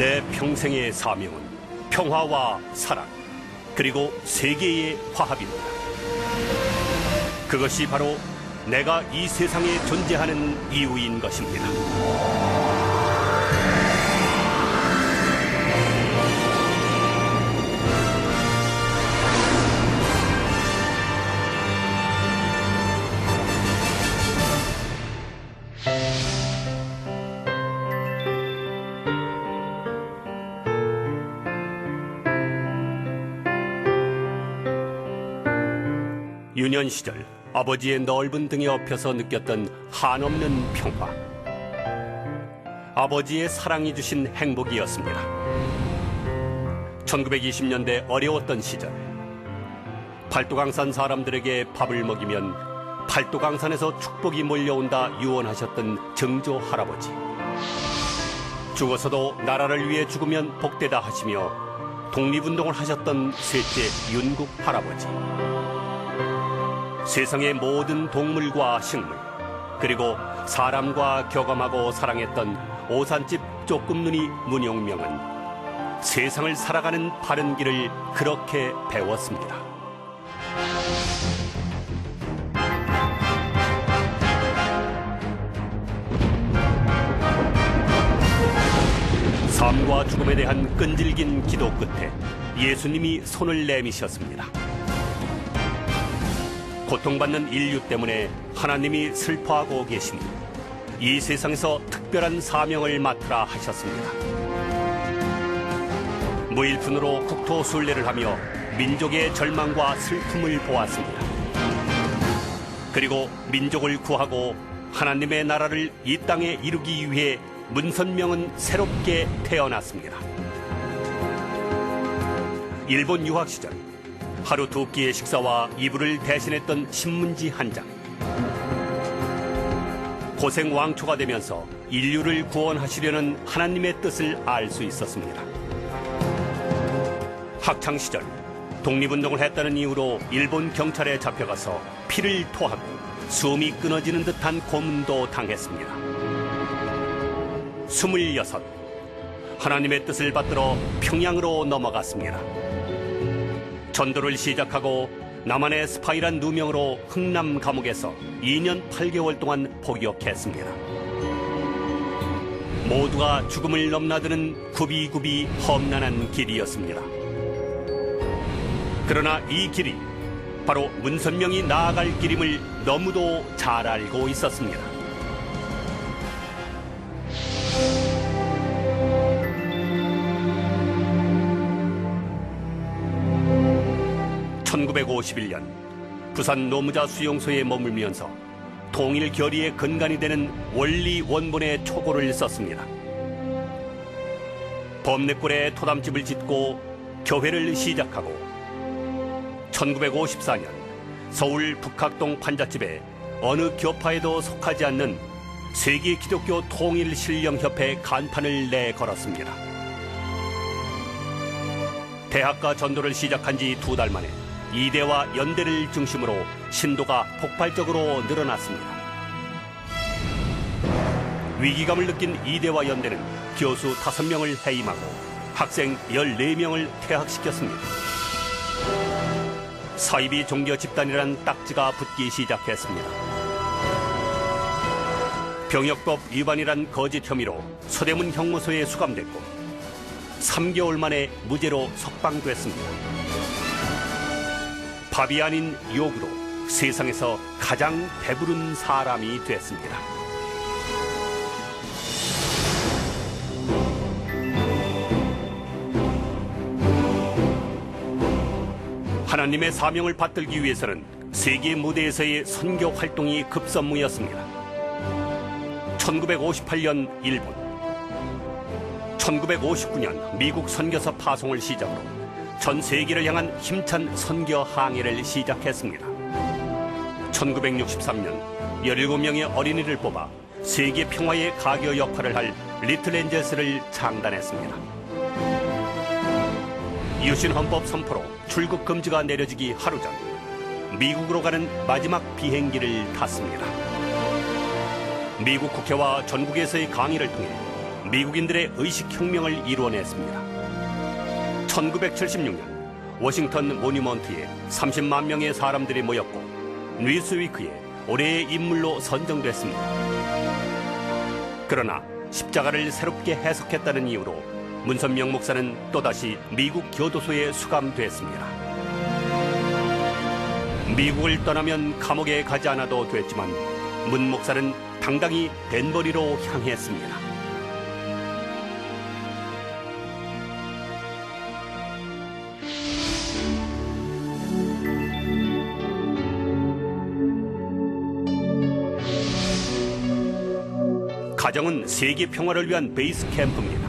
내 평생의 사명은 평화와 사랑, 그리고 세계의 화합입니다. 그것이 바로 내가 이 세상에 존재하는 이유인 것입니다. 유년 시절 아버지의 넓은 등에 업혀서 느꼈던 한없는 평화. 아버지의 사랑이 주신 행복이었습니다. 1920년대 어려웠던 시절, 팔도강산 사람들에게 밥을 먹이면 팔도강산에서 축복이 몰려온다 유언하셨던 정조 할아버지. 죽어서도 나라를 위해 죽으면 복되다 하시며 독립운동을 하셨던 셋째 윤국 할아버지. 세상의 모든 동물과 식물, 그리고 사람과 교감하고 사랑했던 오산집 쪼끔눈이 문용명은 세상을 살아가는 바른 길을 그렇게 배웠습니다. 삶과 죽음에 대한 끈질긴 기도 끝에 예수님이 손을 내미셨습니다. 고통받는 인류 때문에 하나님이 슬퍼하고 계시니 이 세상에서 특별한 사명을 맡으라 하셨습니다. 무일푼으로 국토 순례를 하며 민족의 절망과 슬픔을 보았습니다. 그리고 민족을 구하고 하나님의 나라를 이 땅에 이루기 위해 문선명은 새롭게 태어났습니다. 일본 유학 시절 하루 두 끼의 식사와 이불을 대신했던 신문지 한 장. 고생 왕초가 되면서 인류를 구원하시려는 하나님의 뜻을 알 수 있었습니다. 학창 시절 독립운동을 했다는 이유로 일본 경찰에 잡혀가서 피를 토하고 숨이 끊어지는 듯한 고문도 당했습니다. 26. 하나님의 뜻을 받들어 평양으로 넘어갔습니다. 전도를 시작하고 남한의 스파이란 누명으로 흥남 감옥에서 2년 8개월 동안 복역했습니다. 모두가 죽음을 넘나드는 굽이굽이 험난한 길이었습니다. 그러나 이 길이 바로 문선명이 나아갈 길임을 너무도 잘 알고 있었습니다. 1951년 부산 노무자 수용소에 머물면서 통일 결의의 근간이 되는 원리 원본의 초고를 썼습니다. 범내골에 토담집을 짓고 교회를 시작하고 1954년 서울 북학동 판잣집에 어느 교파에도 속하지 않는 세계 기독교 통일 신령협회 간판을 내걸었습니다. 대학가 전도를 시작한 지 2달 만에 이대와 연대를 중심으로 신도가 폭발적으로 늘어났습니다. 위기감을 느낀 이대와 연대는 교수 5명을 해임하고 학생 14명을 퇴학시켰습니다. 사이비 종교 집단이란 딱지가 붙기 시작했습니다. 병역법 위반이란 거짓 혐의로 서대문 형무소에 수감됐고 3개월 만에 무죄로 석방됐습니다. 밥이 아닌 욕으로 세상에서 가장 배부른 사람이 됐습니다. 하나님의 사명을 받들기 위해서는 세계 무대에서의 선교 활동이 급선무였습니다. 1958년 일본, 1959년 미국 선교사 파송을 시작으로 전 세계를 향한 힘찬 선교 항해를 시작했습니다. 1963년 17명의 어린이를 뽑아 세계 평화의 가교 역할을 할 리틀 엔젤스를 창단했습니다. 유신 헌법 선포로 출국 금지가 내려지기 하루 전 미국으로 가는 마지막 비행기를 탔습니다. 미국 국회와 전국에서의 강의를 통해 미국인들의 의식혁명을 이루어냈습니다. 1976년 워싱턴 모뉴먼트에 30만 명의 사람들이 모였고 뉴스위크에 올해의 인물로 선정됐습니다. 그러나 십자가를 새롭게 해석했다는 이유로 문선명 목사는 또다시 미국 교도소에 수감됐습니다. 미국을 떠나면 감옥에 가지 않아도 됐지만 문 목사는 당당히 덴버리로 향했습니다. 가정은 세계 평화를 위한 베이스 캠프입니다.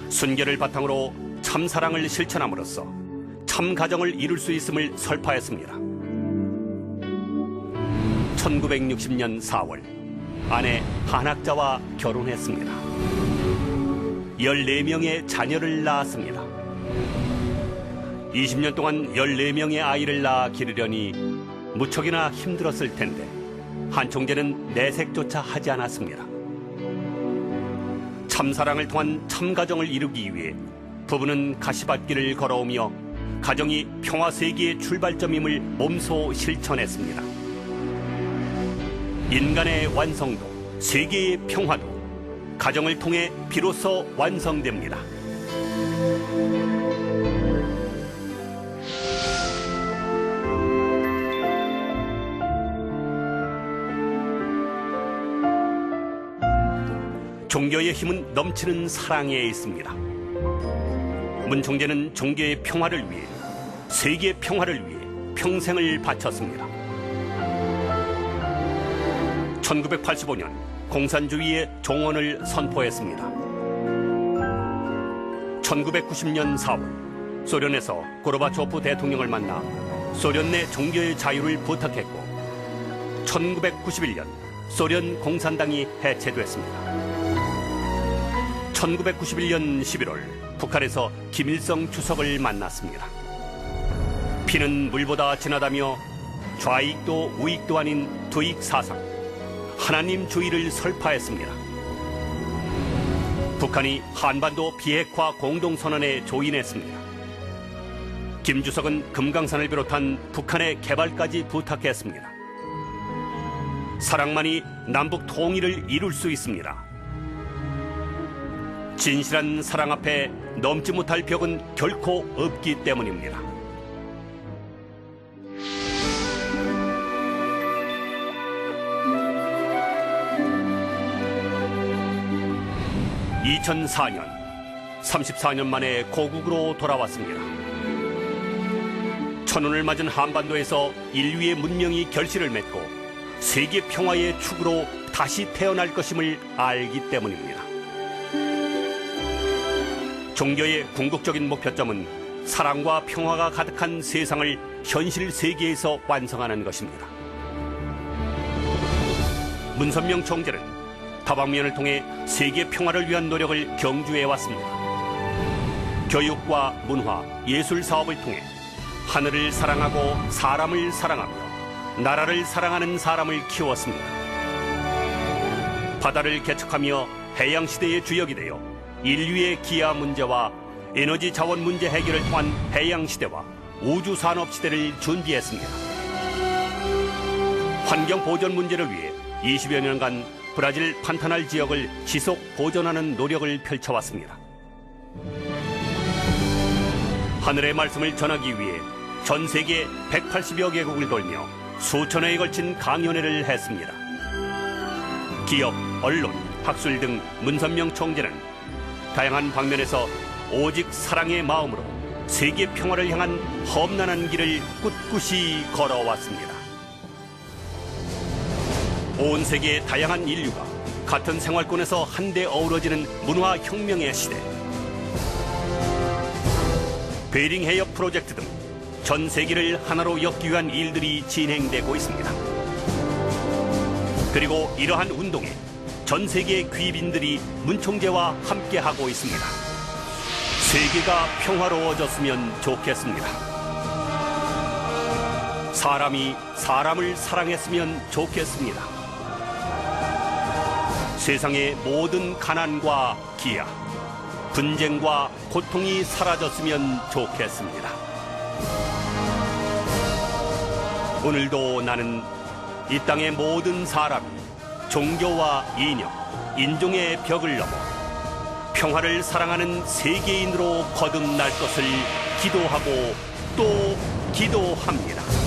순결을 바탕으로 참 사랑을 실천함으로써 참 가정을 이룰 수 있음을 설파했습니다. 1960년 4월 아내 한학자와 결혼했습니다. 14명의 자녀를 낳았습니다. 20년 동안 14명의 아이를 낳아 기르려니 무척이나 힘들었을 텐데 한 총재는 내색조차 하지 않았습니다. 참사랑을 통한 참가정을 이루기 위해 부부는 가시밭길을 걸어오며 가정이 평화세계의 출발점임을 몸소 실천했습니다. 인간의 완성도, 세계의 평화도 가정을 통해 비로소 완성됩니다. 종교의 힘은 넘치는 사랑에 있습니다. 문 총재는 종교의 평화를 위해, 세계 평화를 위해 평생을 바쳤습니다. 1985년 공산주의의 종언을 선포했습니다. 1990년 4월 소련에서 고르바초프 대통령을 만나 소련 내 종교의 자유를 부탁했고 1991년 소련 공산당이 해체됐습니다. 1991년 11월 북한에서 김일성 주석을 만났습니다. 피는 물보다 진하다며 좌익도 우익도 아닌 두익 사상, 하나님주의를 설파했습니다. 북한이 한반도 비핵화 공동선언에 조인했습니다. 김 주석은 금강산을 비롯한 북한의 개발까지 부탁했습니다. 사랑만이 남북 통일을 이룰 수 있습니다. 진실한 사랑 앞에 넘지 못할 벽은 결코 없기 때문입니다. (2004년) 34년 만에 고국으로 돌아왔습니다. 천운을 맞은 한반도에서 인류의 문명이 결실을 맺고 세계 평화의 축으로 다시 태어날 것임을 알기 때문입니다. 종교의 궁극적인 목표점은 사랑과 평화가 가득한 세상을 현실 세계에서 완성하는 것입니다. 문선명 총재는 다방면을 통해 세계 평화를 위한 노력을 경주해 왔습니다. 교육과 문화, 예술 사업을 통해 하늘을 사랑하고 사람을 사랑하며 나라를 사랑하는 사람을 키웠습니다. 바다를 개척하며 해양시대의 주역이 되어 인류의 기아 문제와 에너지 자원 문제 해결을 통한 해양시대와 우주산업시대를 준비했습니다. 환경보전 문제를 위해 20여 년간 브라질 판타날 지역을 지속 보존하는 노력을 펼쳐왔습니다. 하늘의 말씀을 전하기 위해 전 세계 180여 개국을 돌며 수천 회에 걸친 강연회를 했습니다. 기업, 언론, 학술 등 문선명 총재는 다양한 방면에서 오직 사랑의 마음으로 세계 평화를 향한 험난한 길을 꿋꿋이 걸어왔습니다. 온 세계의 다양한 인류가 같은 생활권에서 한데 어우러지는 문화혁명의 시대. 베링 해협 프로젝트 등 전 세계를 하나로 엮기 위한 일들이 진행되고 있습니다. 그리고 이러한 운동에 전 세계의 귀빈들이 문 총재와 함께하고 있습니다. 세계가 평화로워졌으면 좋겠습니다. 사람이 사람을 사랑했으면 좋겠습니다. 세상의 모든 가난과 기아, 분쟁과 고통이 사라졌으면 좋겠습니다. 오늘도 나는 이 땅의 모든 사람이 종교와 이념, 인종의 벽을 넘어 평화를 사랑하는 세계인으로 거듭날 것을 기도하고 또 기도합니다.